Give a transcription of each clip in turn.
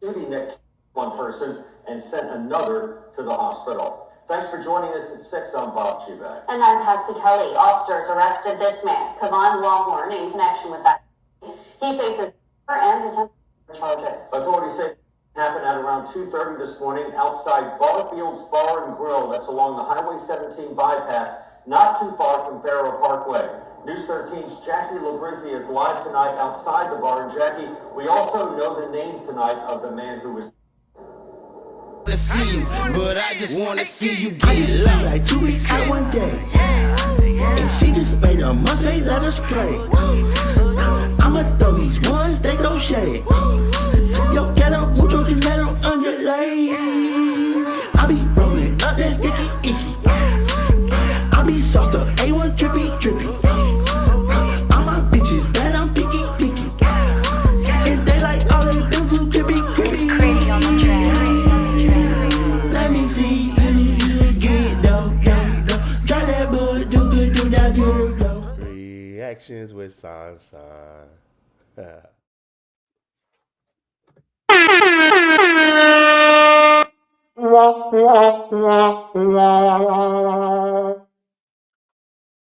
shooting that killed one person and sent another to the hospital. Thanks for joining us at 6. I'm Bob Chubak. And I'm Patsy Kelly. Officers arrested this man, Kvon'S, in connection with that. He faces murder and detention charges. Authorities say it happened at around 2:30 this morning outside Barfield's Bar and Grill. That's along the Highway 17 bypass, not too far from Faro Parkway. News 13's Jackie Labrizzi is live tonight outside the bar. And Jackie, we also know the name tonight of the man who was. To see you, but I just wanna see you get low. Like 2 weeks out one day, and she just made a must make let us play. I'ma throw these ones, they go shade. Yo, quiero mucho dinero on your lane. I be rolling up that sticky icky. I be sauced up A1 trippy trippy. All my bitches bad, I'm picky picky. And they like all they bills do creepy creepy. Crazy on the track. Let me see you get down, down, down. Try that boy, do good, do that good. Reactions with Sansan.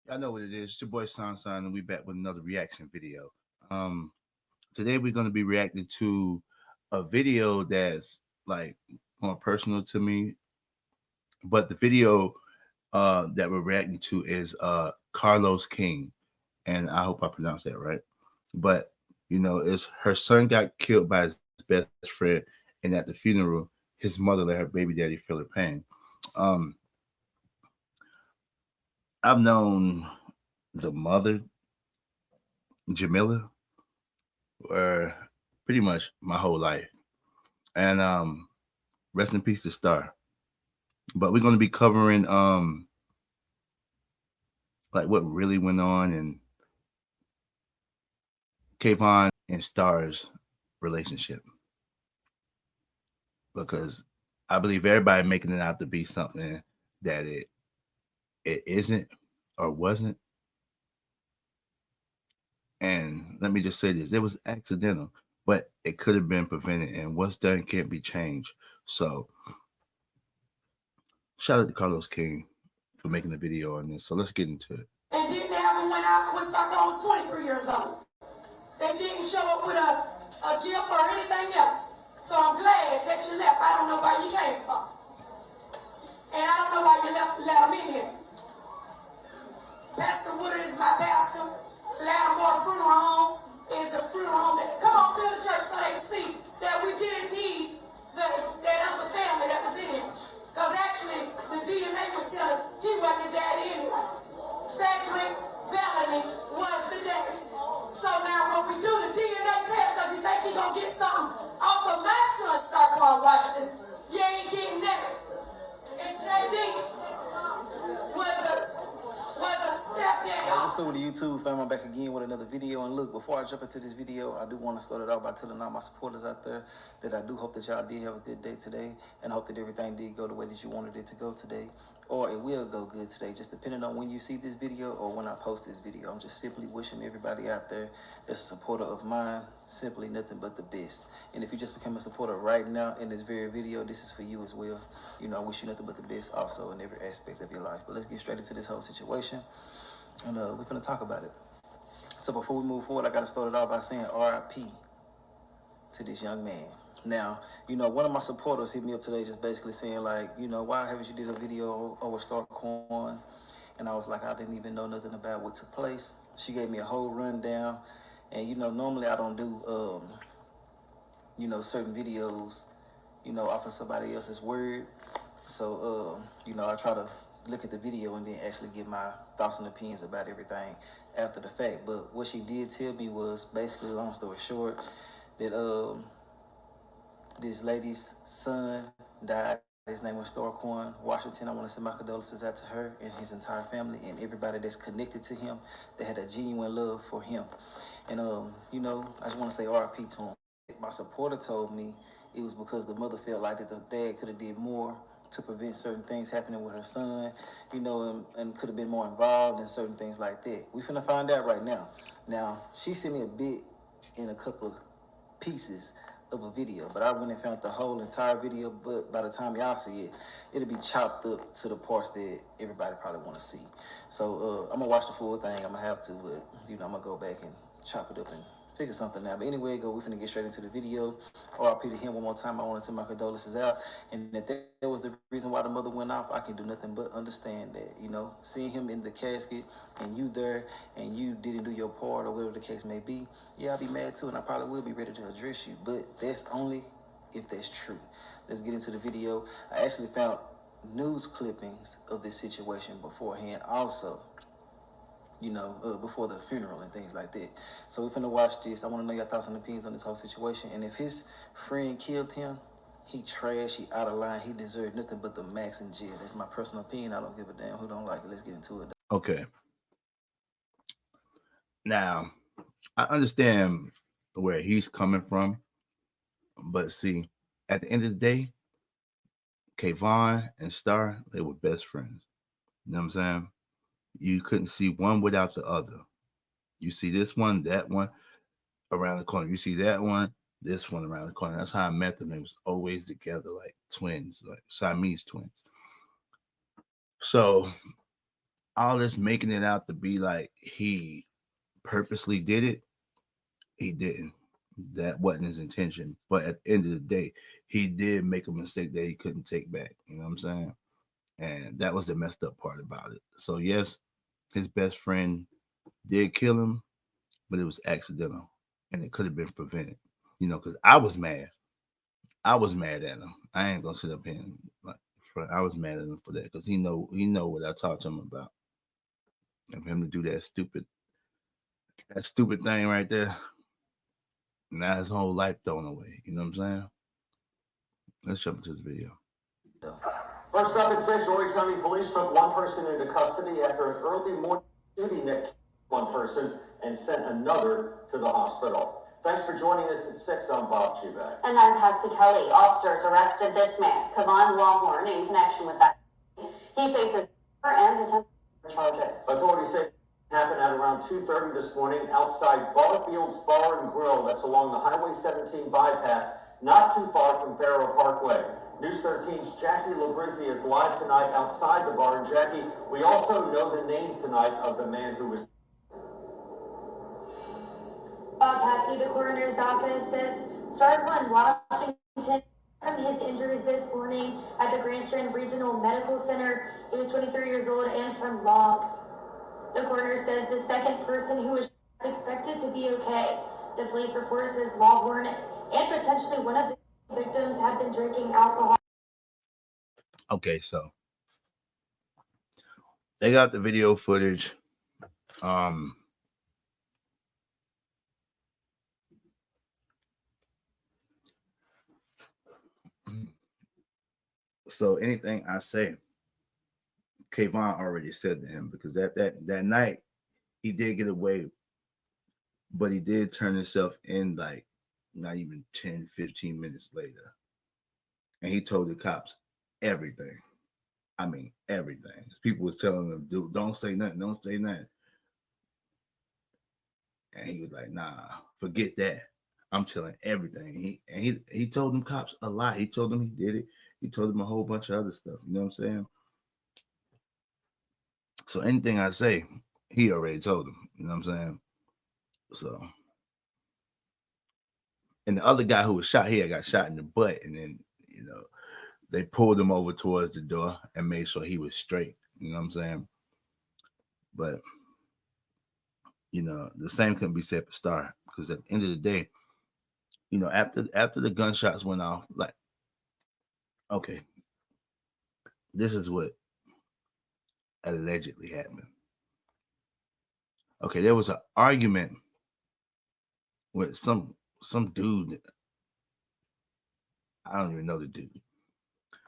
Y'all know what it is. It's your boy Sansan, and we back with another reaction video. Today we're gonna be reacting to a video that's like more personal to me. But the video that we're reacting to is Carlos King, and I hope I pronounced that right. But you know, it's her son got killed by his best friend, and at the funeral, his mother let her baby daddy feel her pain. I've known the mother, Jamila, or pretty much my whole life. And rest in peace to Star. But we're gonna be covering like what really went on in Kvon and Star's relationship. Because I believe everybody making it out to be something that it isn't or wasn't. And let me just say this, it was accidental, but it could have been prevented, and what's done can't be changed. So shout out to Carlos King for making the video on this. So let's get into it. They didn't have him when Stockholm was 23 years old. They didn't show up with a gift or anything else. So I'm glad that you left. I don't know where you came from. And I don't know why you let him in here. Pastor Woodard is my pastor. Lattimore Funeral Home is the funeral home that, come on, fill the church so they can see that we didn't need that other family that was in here. Because actually, the DNA would tell him he wasn't the daddy anyway. Patrick Bellamy was the daddy. So now when we do the DNA test, because he think he gonna get something off of my son, Stockholm Washington, you ain't getting that. And JD was a stepdaddy also. What's up with the YouTube fam? I'm back again with another video. And look, before I jump into this video, I do want to start it out by telling all my supporters out there that I do hope that y'all did have a good day today, and hope that everything did go the way that you wanted it to go today, or it will go good today, just depending on when you see this video or when I post this video. I'm just simply wishing everybody out there that's a supporter of mine simply nothing but the best. And if you just became a supporter right now in this very video, this is for you as well. You know, I wish you nothing but the best also in every aspect of your life. But let's get straight into this whole situation, and we're gonna talk about it. So before we move forward, I gotta start it off by saying RIP to this young man. Now, you know, one of my supporters hit me up today just basically saying, like, you know, why haven't you did a video over Star Corn? And I was like, I didn't even know nothing about what took place. She gave me a whole rundown. And, you know, normally I don't do, you know, certain videos, you know, off of somebody else's word. So, you know, I try to look at the video and then actually give my thoughts and opinions about everything after the fact. But what she did tell me was basically, long story short, that this lady's son died. His name was Kvon'S Washington. I want to send my condolences out to her and his entire family and everybody that's connected to him that had a genuine love for him. And, you know, I just want to say RIP to him. My supporter told me it was because the mother felt like that the dad could have did more to prevent certain things happening with her son, you know, and could have been more involved in certain things like that. We finna find out right now. Now, she sent me a bit in a couple of pieces of a video, but I went and found the whole entire video. But by the time y'all see it, it'll be chopped up to the parts that everybody probably want to see. So I'm gonna watch the full thing. I'm gonna have to, but I'm gonna go back and chop it up and figure something out. But anyway, we're finna get straight into the video. RIP to him one more time. I want to send my condolences out. And if that was the reason why the mother went off, I can do nothing but understand that. Seeing him in the casket and you there and you didn't do your part or whatever the case may be, yeah, I'll be mad too, and I probably will be ready to address you. But that's only if that's true. Let's get into the video. I actually found news clippings of this situation beforehand also. Before the funeral and things like that. So we're finna watch this. I want to know your thoughts and opinions on this whole situation. And if his friend killed him, he trash, he out of line, he deserved nothing but the max in jail. That's my personal opinion. I don't give a damn who don't like it. Let's get into it. Okay. Now, I understand where he's coming from, but see, at the end of the day, Kvon and Star, they were best friends. You know what I'm saying? You couldn't see one without the other. You see this one, that one around the corner. You see that one, this one around the corner. That's how I met them. They was always together like twins, like Siamese twins. So all this making it out to be like he purposely did it, he didn't. That wasn't his intention. But at the end of the day, he did make a mistake that he couldn't take back. You know what I'm saying? And that was the messed up part about it. So yes, his best friend did kill him, but it was accidental and it could have been prevented. Because I was mad. I was mad at him. I ain't gonna sit up here and I was mad at him for that because he know what I talked to him about. And for him to do that stupid thing right there, now his whole life thrown away. You know what I'm saying? Let's jump into this video. First up at 6, Horry County Police took one person into custody after an early morning shooting that killed one person and sent another to the hospital. Thanks for joining us at 6. I'm Bob Chubak. And I'm Patsy Kelly. Officers arrested this man, Kvon'S, in connection with that. He faces murder and attempted charges. Authorities say it happened at around 2:30 this morning outside Barfield's Bar and Grill. That's along the Highway 17 bypass, not too far from Faro Parkway. News 13's Jackie Labrizzi is live tonight outside the bar. And Jackie, we also know the name tonight of the man who was. Patsy, the coroner's office says Starkwan Washington from his injuries this morning at the Grand Strand Regional Medical Center. He was 23 years old and from Logs. The coroner says the second person who was expected to be okay. The police report says Lawhorn and potentially one of the victims have been drinking alcohol. Okay, so they got the video footage. So anything I say, Kvon already said to him, because that night he did get away, but he did turn himself in like not even 10, 15 minutes later. And he told the cops everything. I mean, everything. People was telling him, dude, don't say nothing, don't say nothing. And he was like, nah, forget that. I'm telling everything. He told them cops a lot. He told them he did it. He told them a whole bunch of other stuff. You know what I'm saying? So anything I say, he already told them. You know what I'm saying? So, and the other guy who was shot here got shot in the butt, and then they pulled him over towards the door and made sure he was straight. You know what I'm saying? But the same couldn't be said for Star, because at the end of the day, after the gunshots went off, like, okay, this is what allegedly happened. Okay, there was an argument with some dude. I don't even know the dude,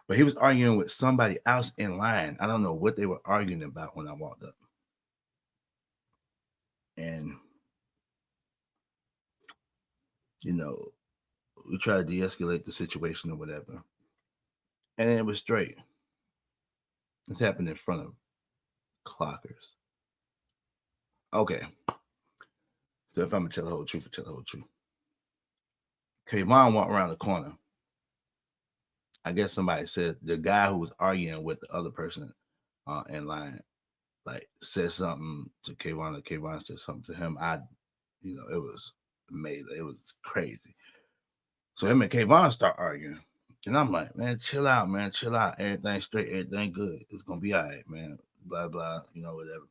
but he was arguing with somebody else in line. I don't know what they were arguing about when I walked up. And we tried to de-escalate the situation or whatever, and it was straight. This happened in front of clockers. Okay, so if I'm gonna tell the whole truth, I tell the whole truth. Kvon walked around the corner. I guess somebody said the guy who was arguing with the other person in line, like, said something to Kvon, or Kvon said something to him. It was amazing. It was crazy. So him and Kvon start arguing. And I'm like, man, chill out, man. Chill out. Everything straight. Everything good. It's going to be all right, man. Blah, blah, whatever.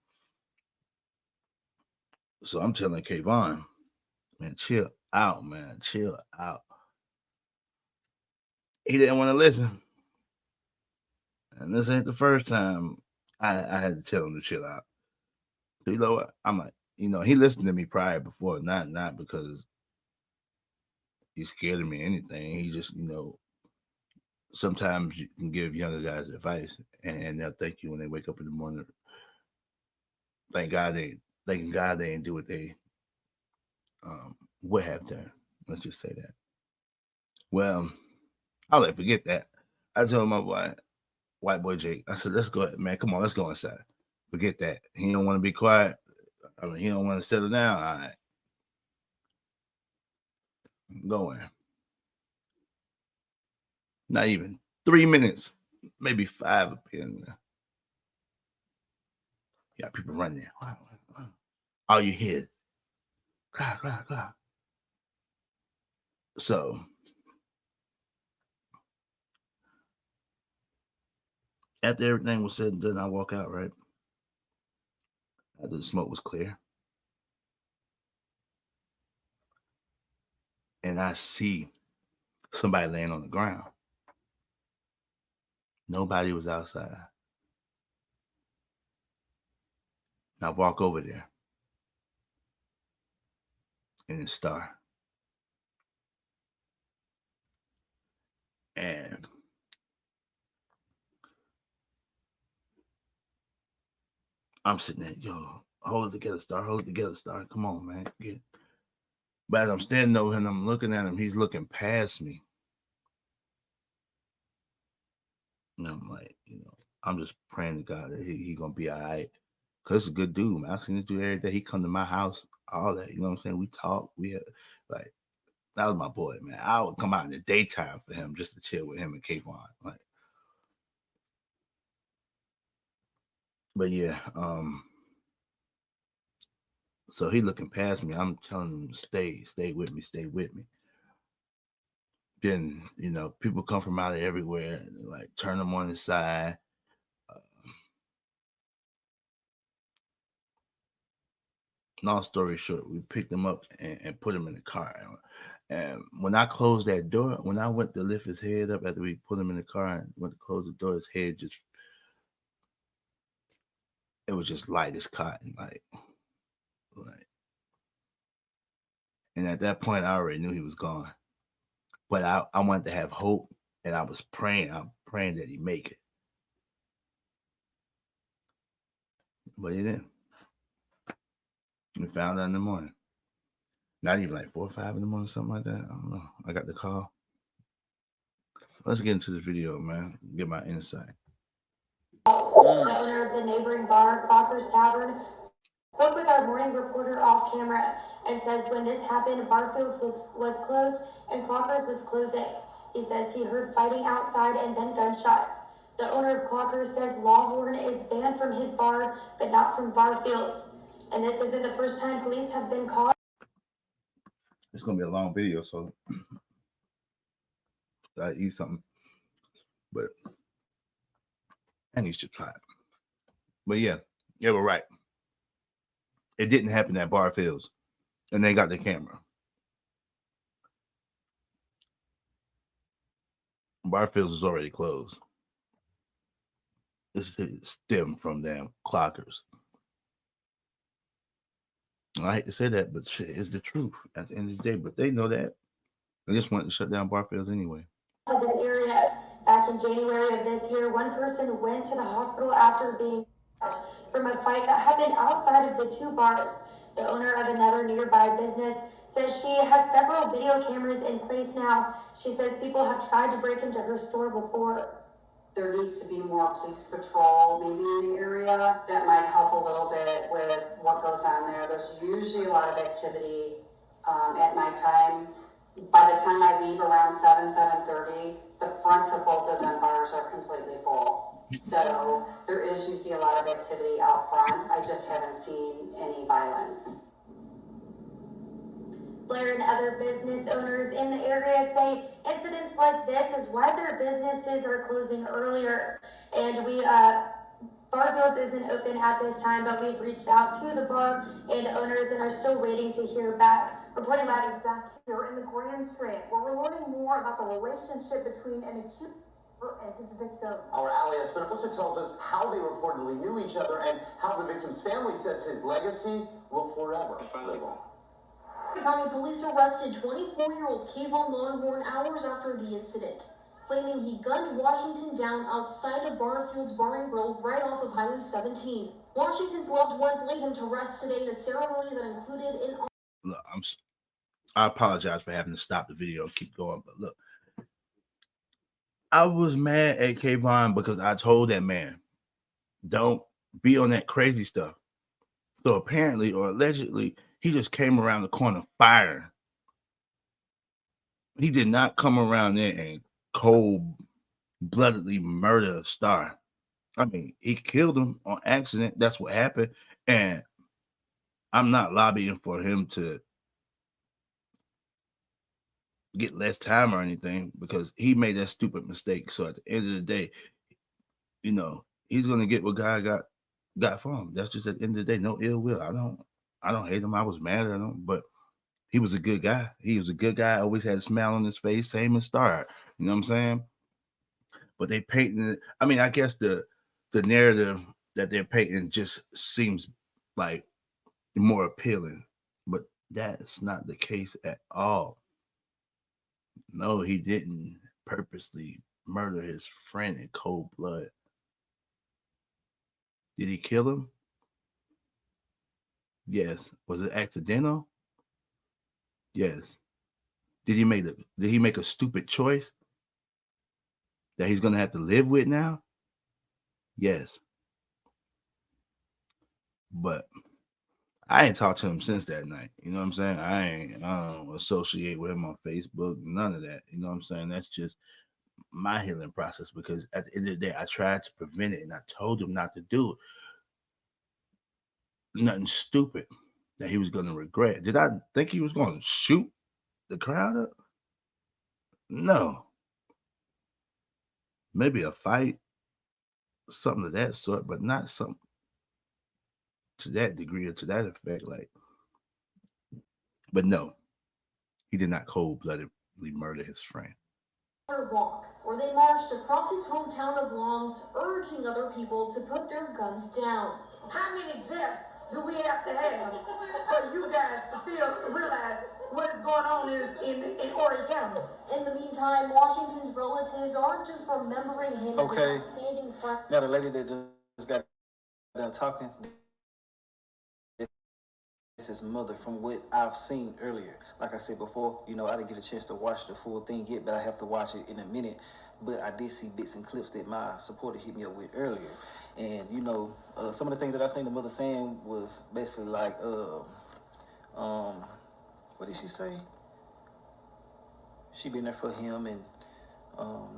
So I'm telling Kvon, man, chill out, man. Chill out. He didn't want to listen. And this ain't the first time I had to tell him to chill out. So you know what? I'm like, he listened to me prior before, not because he's scared of me or anything. He just, sometimes you can give younger guys advice and they'll thank you when they wake up in the morning. Thanking God they didn't do what they would have done. Let's just say that. Well, I'll forget that. I told my white boy Jake, I said, let's go ahead, man. Come on, let's go inside. Forget that. He don't want to be quiet. He don't want to settle down. All right. Go in. Not even 3 minutes, maybe 5 up in there. You got people running there. All you hear, clap, clap, clap. So after everything was said and done, I walk out, right? After the smoke was clear. And I see somebody laying on the ground. Nobody was outside. And I walk over there. And it's Star. And I'm sitting there, yo, hold it together, Star. Hold it together, Star. Come on, man. But as I'm standing over him, I'm looking at him. He's looking past me. And I'm like, I'm just praying to God that he gonna be all right. Cause it's a good dude, man. I've seen this dude every day. He come to my house, all that. You know what I'm saying? We talk. We had, like, that was my boy, man. I would come out in the daytime for him just to chill with him and Kvon. Like, but yeah, so he looking past me. I'm telling him, stay with me, stay with me. Then, people come from out of everywhere and like turn them on the side. Long story short, we picked him up and put him in the car. And when I closed that door, when I went to lift his head up after we put him in the car and went to close the door, his head it was just light as cotton, like. And at that point, I already knew he was gone. But I wanted to have hope, and I was praying. I'm praying that he make it. But he didn't. We found out in the morning. Not even like 4 or 5 in the morning, something like that. I don't know. I got the call. Let's get into this video, man. Get my insight. The owner of the neighboring bar, Clocker's Tavern, spoke with our morning reporter off camera and says when this happened, Barfield's was closed and Clocker's was closing. He says he heard fighting outside and then gunshots. The owner of Clocker's says Lawhorn is banned from his bar, but not from Barfield's. And this isn't the first time police have been called. It's going to be a long video, so I eat something. But I need to try it. But yeah, they were right. It didn't happen at Barfield's, and they got the camera. Barfield's is already closed. This stemmed from them Clockers. I hate to say that, but shit is the truth at the end of the day. But they know that. They just wanted to shut down Barfield's anyway. To this area back in January of this year, one person went to the hospital after being from a fight that happened outside of the two bars. The owner of another nearby business says she has several video cameras in place now. She says people have tried to break into her store before. There needs to be more police patrol maybe in the area that might help a little bit with what goes on there. There's usually a lot of activity at nighttime. By the time I leave around 7:30, the fronts of both of them bars are completely full. So there is usually a lot of activity out front. I just haven't seen any violence. Blair and other business owners in the area say incidents like this is why their businesses are closing earlier. And Barfields isn't open at this time, but we've reached out to the bar and owners and are still waiting to hear back. Reporting live is back here in the Grand Strand, where we're learning more about the relationship between an accused and his victim. Our ally Espinosa tells us how they reportedly knew each other and how the victim's family says his legacy will forever live on. County police arrested 24-year-old Kvon Longhorn hours after the incident, claiming he gunned Washington down outside of Barfield's Bar and Grill right off of Highway 17. Washington's loved ones laid him to rest today in a ceremony that included an... Look, I apologize for having to stop the video and keep going, but look, I was mad at Kvon because I told that man, don't be on that crazy stuff. So apparently or allegedly, he just came around the corner firing. He did not come around there and cold-bloodedly murder a star. I mean, he killed him on accident. That's what happened. And I'm not lobbying for him to get less time or anything because he made that stupid mistake. So at the end of the day, you know, he's gonna get what God got for him. That's just at the end of the day, no ill will. I don't hate him. I was mad at him, but he was a good guy. He was a good guy. Always had a smile on his face, same as Star. You know what I'm saying? But they painting it. I mean, I guess the narrative that they're painting just seems like more appealing, but that's not the case at all. No, he didn't purposely murder his friend in cold blood. Did he kill him? Yes. Was it accidental? Yes. Did he make a stupid choice that he's gonna have to live with now? Yes. But I ain't talked to him since that night. You know what I'm saying? I don't associate with him on Facebook, none of that. You know what I'm saying? That's just my healing process because at the end of the day, I tried to prevent it and I told him not to do it. Nothing stupid that he was going to regret. Did I think he was going to shoot the crowd up? No. Maybe a fight, something of that sort, but not something to that degree or to that effect. But no, he did not cold-bloodedly murder his friend. Walk, where they marched across his hometown of Long's, urging other people to put their guns down. How many deaths do we have to have for you guys to realize what is going on in Horry County? In the meantime, Washington's relatives aren't just remembering him as an outstanding friend. Now the lady that just got done talking, it's his mother from what I've seen earlier. Like I said before, you know, I didn't get a chance to watch the full thing yet, but I have to watch it in a minute. But I did see bits and clips that my supporter hit me up with earlier. And, you know, some of the things that I seen the mother saying was basically like, what did she say? She been there for him and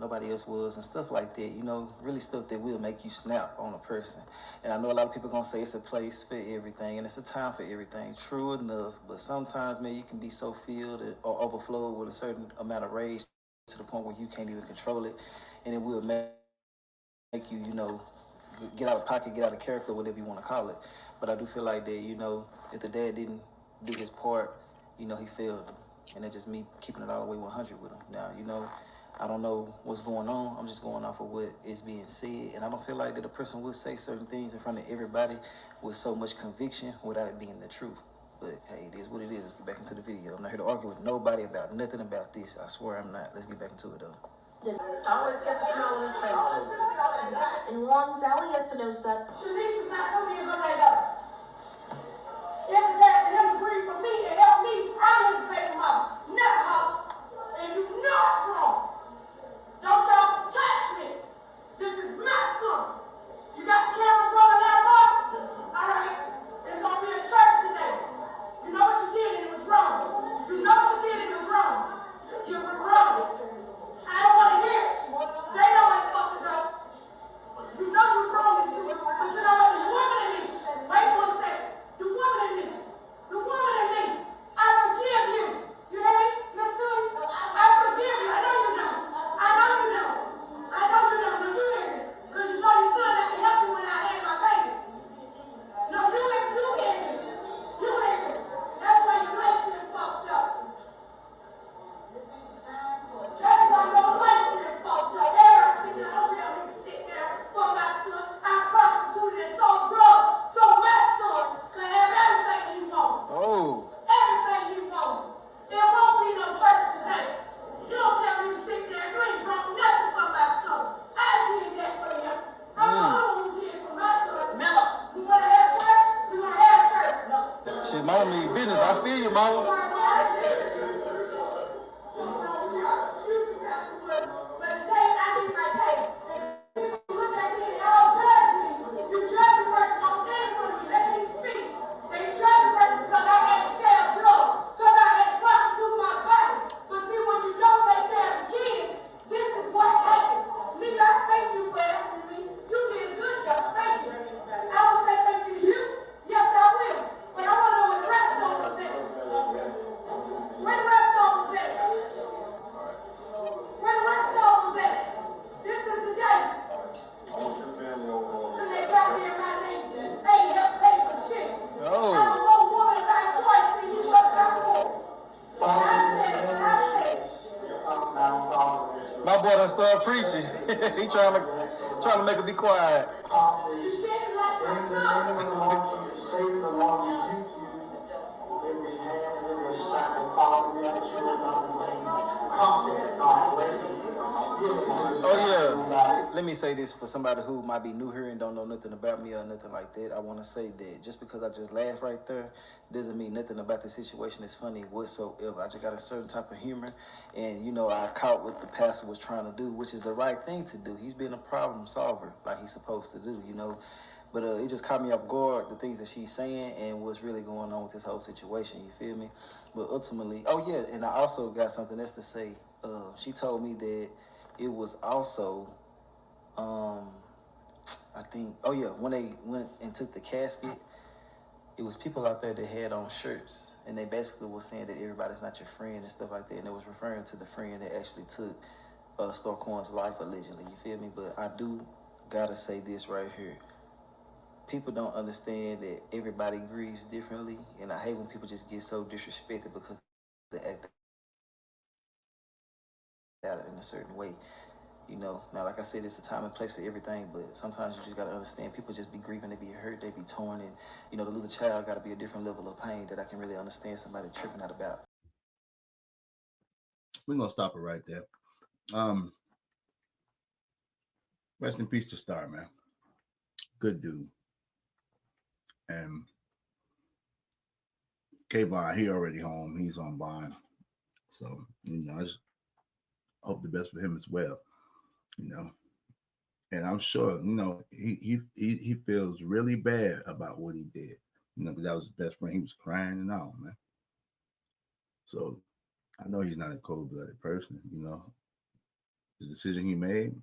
nobody else was and stuff like that, you know, really stuff that will make you snap on a person. And I know a lot of people gonna say it's a place for everything and it's a time for everything, true enough, but sometimes, man, you can be so filled or overflowed with a certain amount of rage to the point where you can't even control it, and it will make you, you know, get out of pocket, get out of character, whatever you want to call it. But I do feel like that, you know, if the dad didn't do his part, you know, he failed him. And it's just me keeping it all the way 100 with him. Now, you know, I don't know what's going on. I'm just going off of what is being said. And I don't feel like that a person would say certain things in front of everybody with so much conviction without it being the truth. But hey, it is what it is. Let's get back into the video. I'm not here to argue with nobody about nothing about this. I swear I'm not. Let's get back into it though. Always kept a smile on his face. And Juan Sally Espinosa. Shanice is not coming here like that. It's a time for him to breathe for me and help me. I'm his baby mama, not her. And you know it's wrong. Don't y'all touch me. This is my son. You got the cameras rolling out of all right. It's gonna be a church today. You know what you did and it was wrong. You know what you did and it was wrong. done start preaching. He trying to make her be quiet. In the name of the Lord Jesus, save the Lord rebuke you. Every hand and every assignment, Father, we ask you, God, to comfort, God, lady. Oh yeah. Let me say this for somebody who might be new here and don't know nothing about me or nothing like that. I want to say that just because I just laughed right there doesn't mean nothing about the situation is funny whatsoever. I just got a certain type of humor, and you know I caught what the pastor was trying to do, which is the right thing to do. He's being a problem solver like he's supposed to do, you know. But it just caught me off guard, the things that she's saying and what's really going on with this whole situation, you feel me? But ultimately, oh yeah, and I also got something else to say. She told me that it was also, I think, oh yeah, when they went and took the casket, it was people out there that had on shirts, and they basically were saying that everybody's not your friend and stuff like that, and it was referring to the friend that actually took Kvon'S life allegedly, you feel me? But I do gotta say this right here. People don't understand that everybody grieves differently, and I hate when people just get so disrespected because they act out in a certain way. You know, now like I said, it's a time and place for everything, but sometimes you just gotta understand people just be grieving, they be hurt, they be torn, and you know, to lose a child gotta be a different level of pain that I can really understand somebody tripping out about. We're gonna stop it right there. Rest in peace to Star, man. Good dude. And Kvon, he already home. He's on bond. So, you know, I just hope the best for him as well. You know. And I'm sure, you know, he feels really bad about what he did. You know, because that was his best friend. He was crying and all, man. So I know he's not a cold-blooded person, you know. The decision he made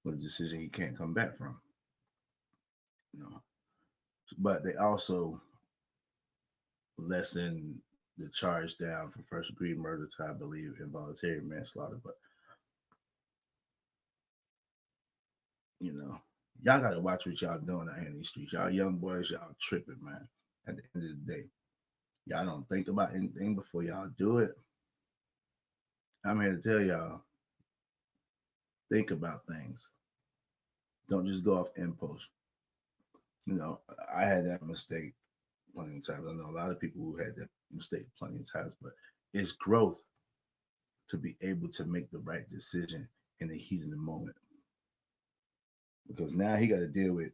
was a decision he can't come back from. You know. But they also lessen the charge down from first degree murder to, I believe, involuntary manslaughter. But you know, y'all gotta watch what y'all doing out here in these streets. Y'all young boys, y'all tripping, man. At the end of the day, y'all don't think about anything before y'all do it. I'm here to tell y'all, think about things. Don't just go off impulse. You know, I had that mistake plenty of times. I know a lot of people who had that mistake plenty of times, but it's growth to be able to make the right decision in the heat of the moment. Because now he got to deal with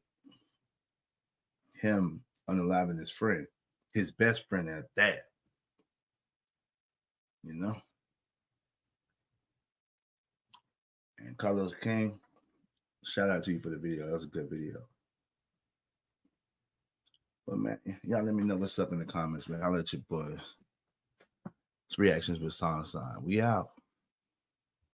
him unaliving his friend, his best friend at that. You know? And Carlos King, shout out to you for the video. That was a good video. But man, y'all let me know what's up in the comments, man. I'll let your boys. It's Reactions with Sign. We out.